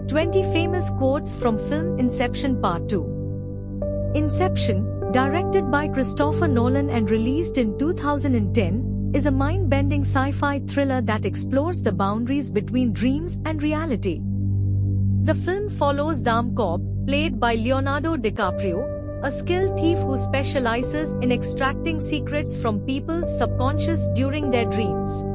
20 famous quotes from film Inception Part 2. Inception, directed by Christopher Nolan and released in 2010, is a mind-bending sci-fi thriller that explores the boundaries between dreams and reality. The film follows Dam Cobb, played by Leonardo DiCaprio, a skilled thief who specializes in extracting secrets from people's subconscious during their dreams.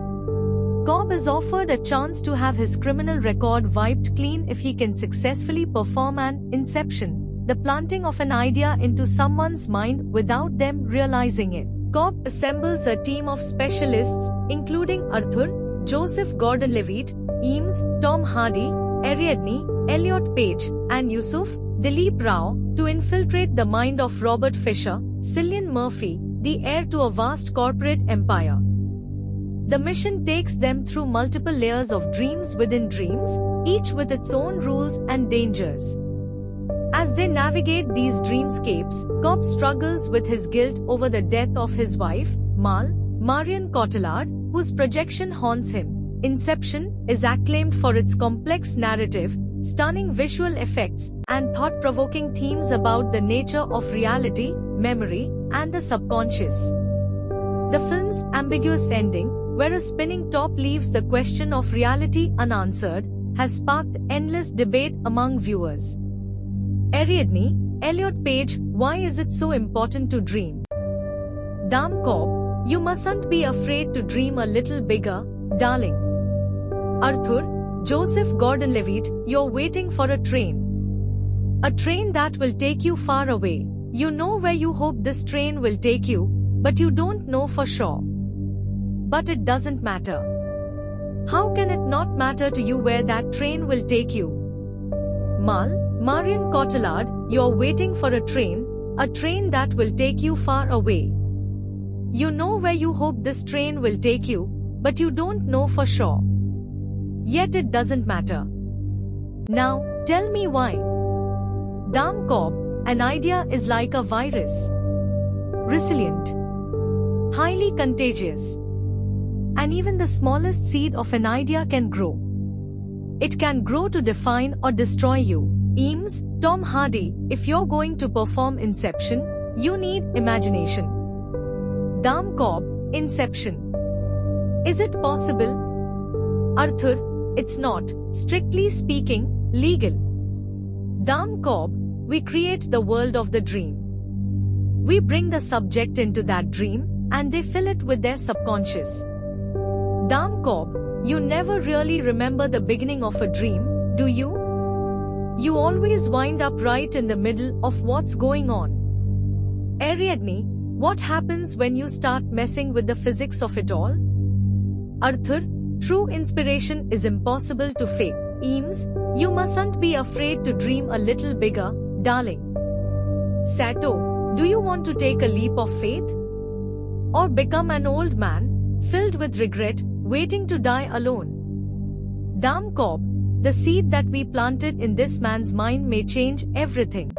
Cobb is offered a chance to have his criminal record wiped clean if he can successfully perform an inception, the planting of an idea into someone's mind without them realizing it. Cobb assembles a team of specialists, including Arthur, Joseph Gordon-Levitt, Eames, Tom Hardy, Ariadne, Elliot Page, and Yusuf, Dilip Rao, to infiltrate the mind of Robert Fisher, Cillian Murphy, the heir to a vast corporate empire. The mission takes them through multiple layers of dreams within dreams, each with its own rules and dangers. As they navigate these dreamscapes, Cobb struggles with his guilt over the death of his wife, Marion Cotillard, whose projection haunts him. Inception is acclaimed for its complex narrative, stunning visual effects, and thought-provoking themes about the nature of reality, memory, and the subconscious. The film's ambiguous ending, where a spinning top leaves the question of reality unanswered, has sparked endless debate among viewers. Ariadne, Elliot Page, why is it so important to dream? Dam Cobb, you mustn't be afraid to dream a little bigger, darling. Arthur, Joseph Gordon-Levitt, you're waiting for a train. A train that will take you far away. You know where you hope this train will take you, but you don't know for sure. But it doesn't matter. How can it not matter to you where that train will take you? Marion Cotillard, you're waiting for a train that will take you far away. You know where you hope this train will take you, but you don't know for sure. Yet it doesn't matter. Now, tell me why. Dam Cobb, an idea is like a virus. Resilient. Highly contagious. And even the smallest seed of an idea can grow. It can grow to define or destroy you. Eames, Tom Hardy, if you're going to perform Inception, you need imagination. Dam Cobb, Inception. Is it possible? Arthur, it's not, strictly speaking, legal. Dam Cobb, we create the world of the dream. We bring the subject into that dream, and they fill it with their subconscious. Dam Cobb, you never really remember the beginning of a dream, do you? You always wind up right in the middle of what's going on. Ariadne, what happens when you start messing with the physics of it all? Arthur, true inspiration is impossible to fake. Eames, you mustn't be afraid to dream a little bigger, darling. Sato, do you want to take a leap of faith? Or become an old man, filled with regret, waiting to die alone? Dam Cobb, the seed that we planted in this man's mind may change everything.